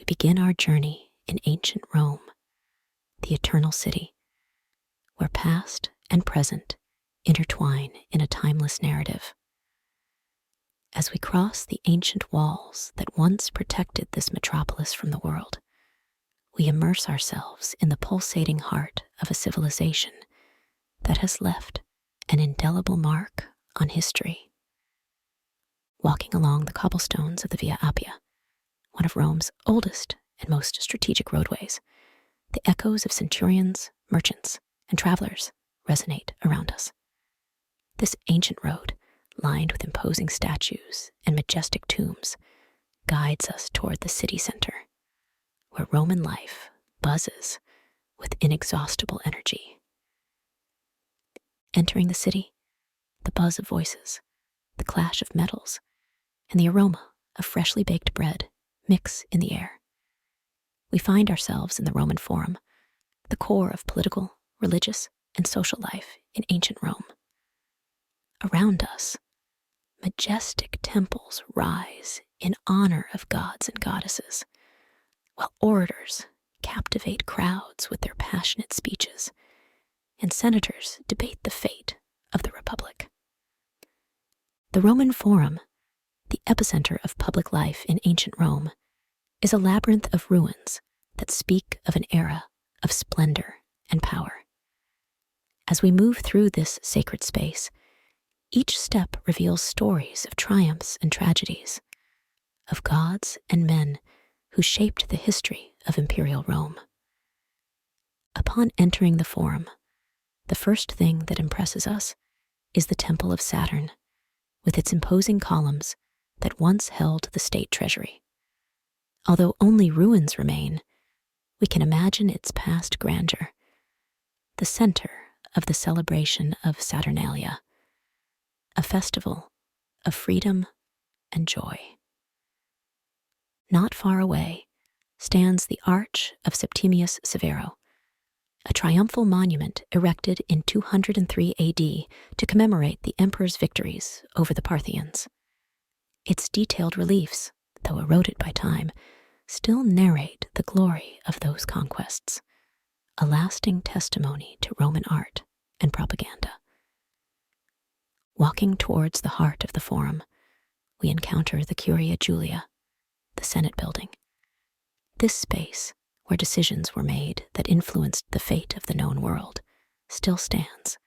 begin our journey in ancient Rome, the eternal city, where past and present intertwine in a timeless narrative. As we cross the ancient walls that once protected this metropolis from the world, we immerse ourselves in the pulsating heart of a civilization that has left an indelible mark on history. Walking along the cobblestones of the Via Appia, one of Rome's oldest and most strategic roadways, the echoes of centurions, merchants, and travelers resonate around us. This ancient road, lined with imposing statues and majestic tombs, guides us toward the city center, where Roman life buzzes with inexhaustible energy. Entering the city, the buzz of voices, the clash of metals, and the aroma of freshly baked bread mix in the air. We find ourselves in the Roman Forum, the core of political, religious, and social life in ancient Rome. Around us, majestic temples rise in honor of gods and goddesses, while orators captivate crowds with their passionate speeches, and senators debate the fate of the Republic. The Roman Forum, the epicenter of public life in ancient Rome, is a labyrinth of ruins that speak of an era of splendor and power. As we move through this sacred space, each step reveals stories of triumphs and tragedies, of gods and men who shaped the history of imperial Rome. Upon entering the Forum, the first thing that impresses us is the Temple of Saturn, with its imposing columns that once held the state treasury. Although only ruins remain, we can imagine its past grandeur, the center of the celebration of Saturnalia, a festival of freedom and joy. Not far away stands the Arch of Septimius Severo, a triumphal monument erected in 203 AD to commemorate the emperor's victories over the Parthians. Its detailed reliefs, though eroded by time, still narrate the glory of those conquests, a lasting testimony to Roman art and propaganda. Walking towards the heart of the Forum, we encounter the Curia Julia, the Senate building. This space, where decisions were made that influenced the fate of the known world, still stands,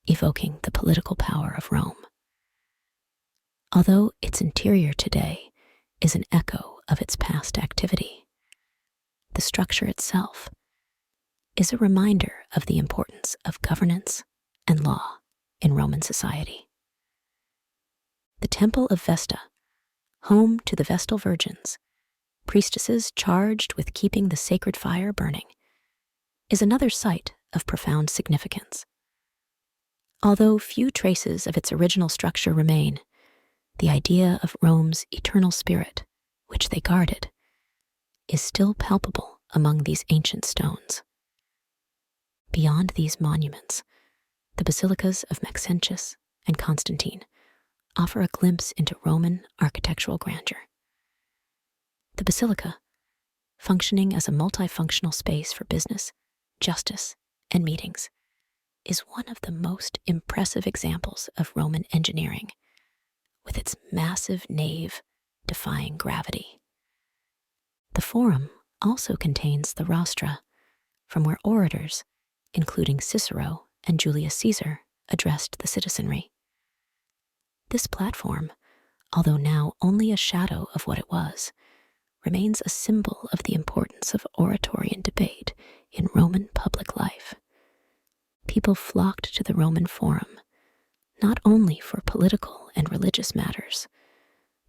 evoking the political power of Rome. Although its interior today is an echo of its past activity, the structure itself is a reminder of the importance of governance and law in Roman society. The Temple of Vesta, home to the Vestal Virgins, priestesses charged with keeping the sacred fire burning, is another site of profound significance. Although few traces of its original structure remain, the idea of Rome's eternal spirit, which they guarded, is still palpable among these ancient stones. Beyond these monuments, the basilicas of Maxentius and Constantine offer a glimpse into Roman architectural grandeur. The basilica, functioning as a multifunctional space for business, justice, and meetings, is one of the most impressive examples of Roman engineering, with its massive nave defying gravity. The Forum also contains the rostra, from where orators, including Cicero and Julius Caesar, addressed the citizenry. This platform, although now only a shadow of what it was, remains a symbol of the importance of oratory and debate in Roman public life. People flocked to the Roman Forum, not only for political and religious matters,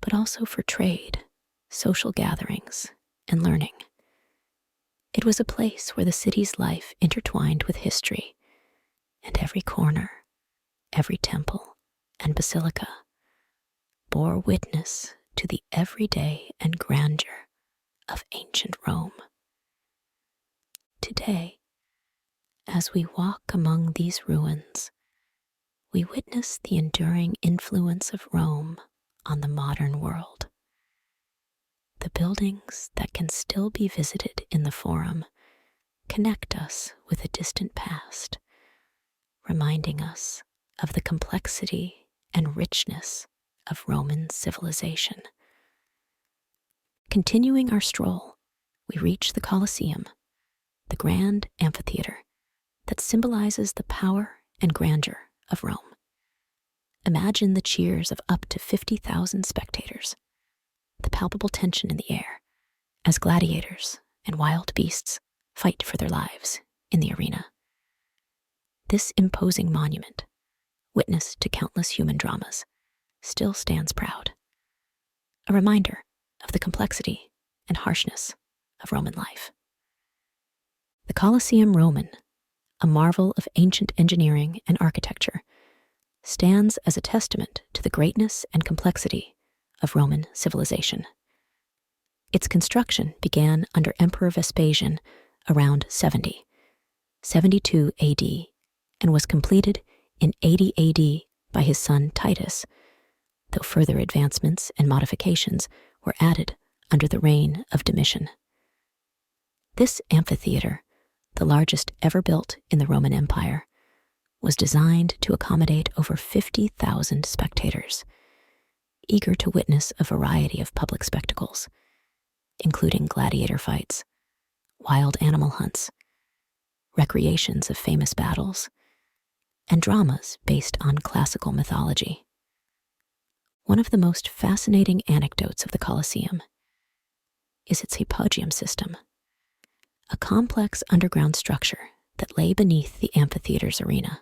but also for trade, social gatherings, and learning. It was a place where the city's life intertwined with history, and every corner, every temple, and basilica bore witness to the everyday and grandeur of ancient Rome. Today, as we walk among these ruins, we witness the enduring influence of Rome on the modern world. The buildings that can still be visited in the Forum connect us with a distant past, reminding us of the complexity and richness of Roman civilization. Continuing our stroll, we reach the Colosseum, the grand amphitheater that symbolizes the power and grandeur of Rome. Imagine the cheers of up to 50,000 spectators, the palpable tension in the air as gladiators and wild beasts fight for their lives in the arena. This imposing monument, witness to countless human dramas, still stands proud, a reminder of the complexity and harshness of Roman life. The Colosseum Roman, a marvel of ancient engineering and architecture, stands as a testament to the greatness and complexity of Roman civilization. Its construction began under Emperor Vespasian around 72 AD and was completed in 80 AD by his son Titus, though further advancements and modifications were added under the reign of Domitian. This amphitheater, the largest ever built in the Roman Empire, was designed to accommodate over 50,000 spectators, eager to witness a variety of public spectacles, including gladiator fights, wild animal hunts, recreations of famous battles, and dramas based on classical mythology. One of the most fascinating anecdotes of the Colosseum is its hypogeum system, a complex underground structure that lay beneath the amphitheater's arena.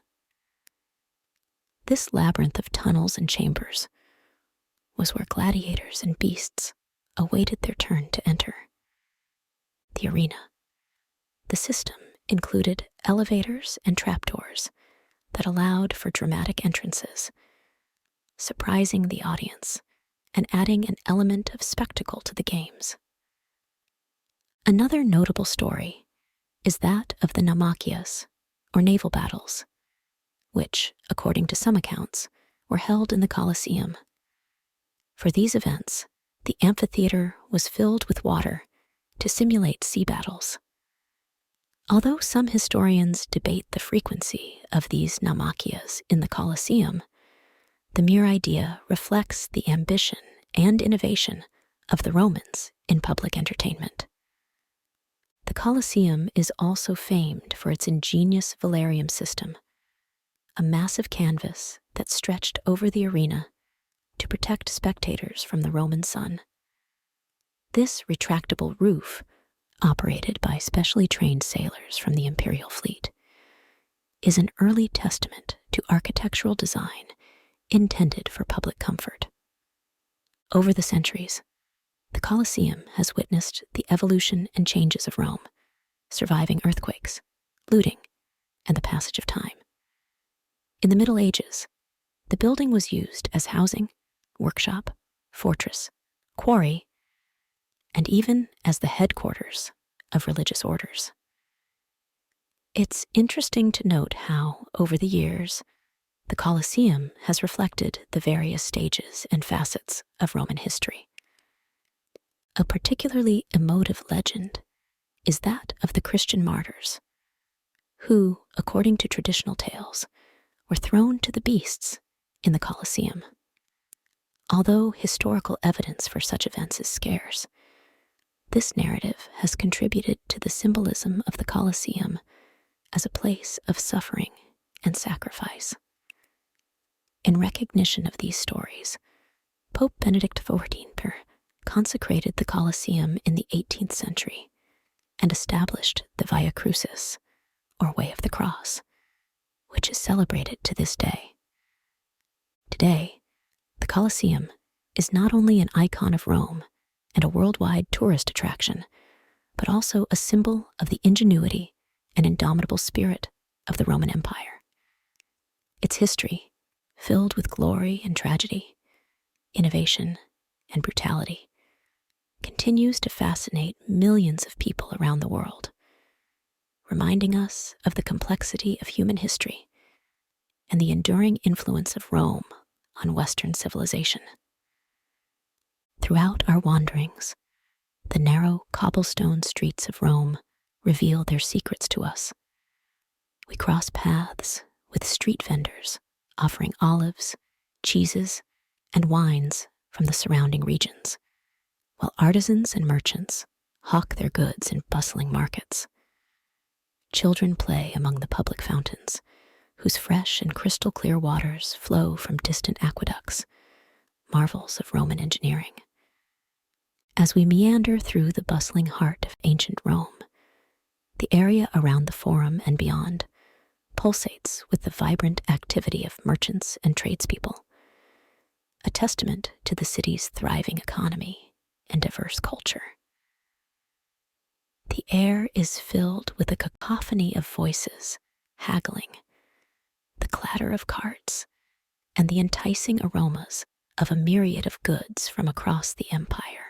This labyrinth of tunnels and chambers was where gladiators and beasts awaited their turn to enter the arena. The system included elevators and trapdoors that allowed for dramatic entrances, surprising the audience and adding an element of spectacle to the games. Another notable story is that of the Naumachia, or naval battles, which, according to some accounts, were held in the Colosseum. For these events, the amphitheater was filled with water to simulate sea battles. Although some historians debate the frequency of these Naumachia in the Colosseum, the mere idea reflects the ambition and innovation of the Romans in public entertainment. The Colosseum is also famed for its ingenious velarium system, a massive canvas that stretched over the arena to protect spectators from the Roman sun. This retractable roof, operated by specially trained sailors from the imperial fleet, is an early testament to architectural design intended for public comfort. Over the centuries, the Colosseum has witnessed the evolution and changes of Rome, surviving earthquakes, looting, and the passage of time. In the Middle Ages, the building was used as housing, workshop, fortress, quarry, and even as the headquarters of religious orders. It's interesting to note how, over the years, the Colosseum has reflected the various stages and facets of Roman history. A particularly emotive legend is that of the Christian martyrs, who, according to traditional tales, were thrown to the beasts in the Colosseum. Although historical evidence for such events is scarce, this narrative has contributed to the symbolism of the Colosseum as a place of suffering and sacrifice. In recognition of these stories, Pope Benedict XIV consecrated the Colosseum in the 18th century and established the Via Crucis, or Way of the Cross, which is celebrated to this day. Today, the Colosseum is not only an icon of Rome and a worldwide tourist attraction, but also a symbol of the ingenuity and indomitable spirit of the Roman Empire. Its history, filled with glory and tragedy, innovation and brutality, continues to fascinate millions of people around the world, reminding us of the complexity of human history and the enduring influence of Rome on Western civilization. Throughout our wanderings, The narrow cobblestone streets of Rome reveal their secrets to us. We cross paths with street vendors offering olives, cheeses, and wines from the surrounding regions, while artisans and merchants hawk their goods in bustling markets. Children play among the public fountains, whose fresh and crystal clear waters flow from distant aqueducts, marvels of Roman engineering. As we meander through the bustling heart of ancient Rome, the area around the Forum and beyond pulsates with the vibrant activity of merchants and tradespeople, a testament to the city's thriving economy and diverse culture. The air is filled with a cacophony of voices haggling, the clatter of carts, and the enticing aromas of a myriad of goods from across the empire.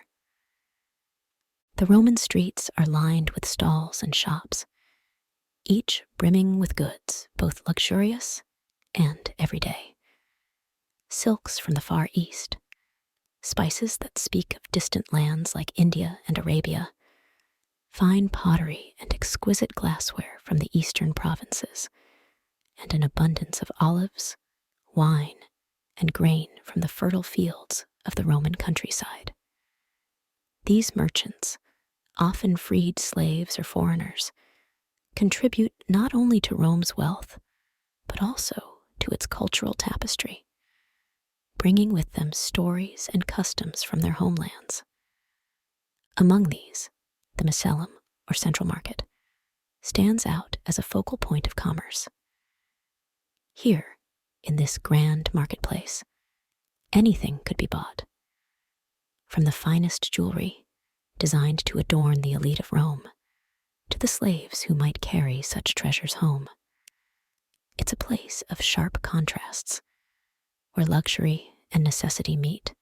The Roman streets are lined with stalls and shops, each brimming with goods both luxurious and everyday. Silks from the Far East, spices that speak of distant lands like India and Arabia, fine pottery and exquisite glassware from the eastern provinces, and an abundance of olives, wine, and grain from the fertile fields of the Roman countryside. These merchants, often freed slaves or foreigners, contribute not only to Rome's wealth, but also to its cultural tapestry, bringing with them stories and customs from their homelands. Among these, the Macellum, or Central Market, stands out as a focal point of commerce. Here, in this grand marketplace, anything could be bought, from the finest jewelry designed to adorn the elite of Rome, to the slaves who might carry such treasures home. It's a place of sharp contrasts, where luxury and necessity meet,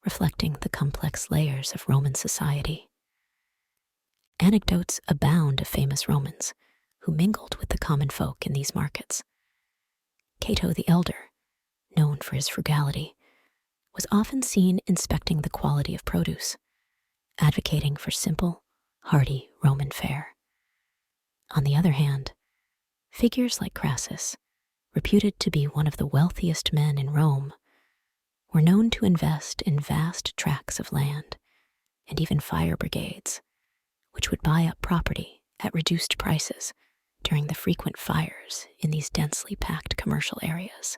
reflecting the complex layers of Roman society. Anecdotes abound of famous Romans who mingled with the common folk in these markets. Cato the Elder, known for his frugality, was often seen inspecting the quality of produce, advocating for simple, hearty Roman fare. On the other hand, figures like Crassus, reputed to be one of the wealthiest men in Rome, were known to invest in vast tracts of land and even fire brigades, which would buy up property at reduced prices during the frequent fires in these densely packed commercial areas.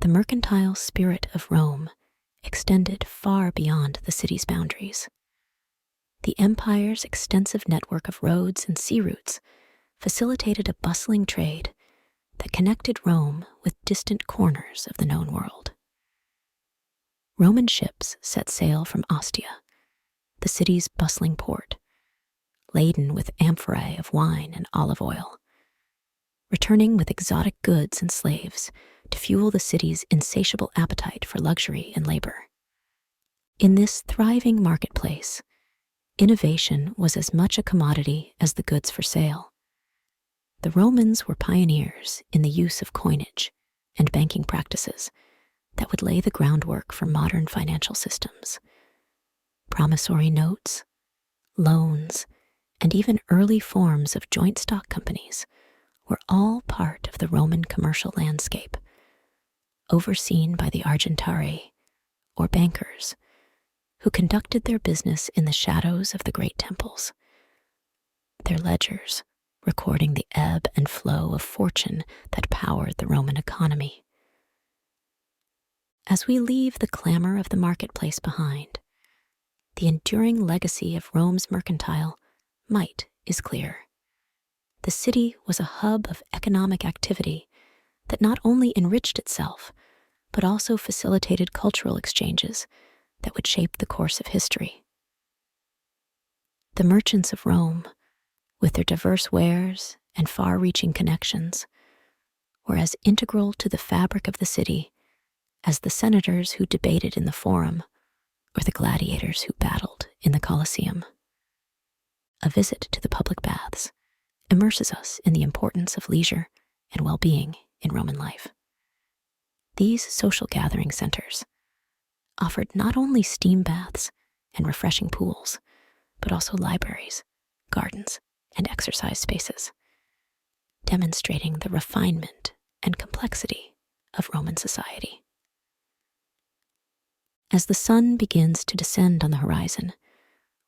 The mercantile spirit of Rome extended far beyond the city's boundaries. The empire's extensive network of roads and sea routes facilitated a bustling trade that connected Rome with distant corners of the known world. Roman ships set sail from Ostia, the city's bustling port, laden with amphorae of wine and olive oil, returning with exotic goods and slaves to fuel the city's insatiable appetite for luxury and labor. In this thriving marketplace, innovation was as much a commodity as the goods for sale. The Romans were pioneers in the use of coinage and banking practices that would lay the groundwork for modern financial systems. Promissory notes, loans, and even early forms of joint stock companies were all part of the Roman commercial landscape, overseen by the argentarii, or bankers, who conducted their business in the shadows of the great temples, their ledgers recording the ebb and flow of fortune that powered the Roman economy. As we leave the clamor of the marketplace behind, the enduring legacy of Rome's mercantile might is clear. The city was a hub of economic activity that not only enriched itself, but also facilitated cultural exchanges that would shape the course of history. The merchants of Rome, with their diverse wares and far-reaching connections, were as integral to the fabric of the city as the senators who debated in the Forum or the gladiators who battled in the Colosseum. A visit to the public baths immerses us in the importance of leisure and well-being in Roman life. These social gathering centers offered not only steam baths and refreshing pools, but also libraries, gardens, and exercise spaces, demonstrating the refinement and complexity of Roman society. As the sun begins to descend on the horizon,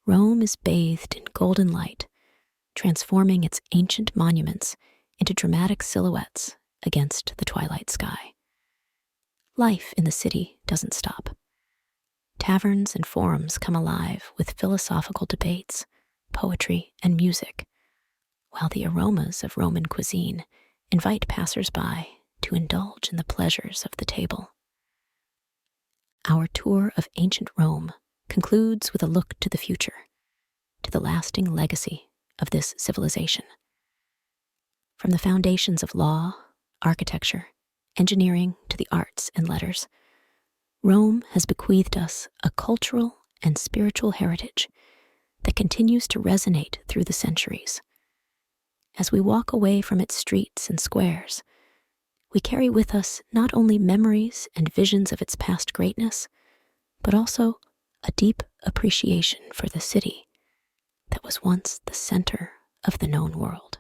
Rome is bathed in golden light, transforming its ancient monuments into dramatic silhouettes against the twilight sky. Life in the city doesn't stop. Taverns and forums come alive with philosophical debates, poetry, and music, while the aromas of Roman cuisine invite passers-by to indulge in the pleasures of the table. Our tour of ancient Rome concludes with a look to the future, to the lasting legacy of this civilization. From the foundations of law, architecture, engineering to the arts and letters, Rome has bequeathed us a cultural and spiritual heritage that continues to resonate through the centuries. As we walk away from its streets and squares, we carry with us not only memories and visions of its past greatness, but also a deep appreciation for the city that was once the center of the known world.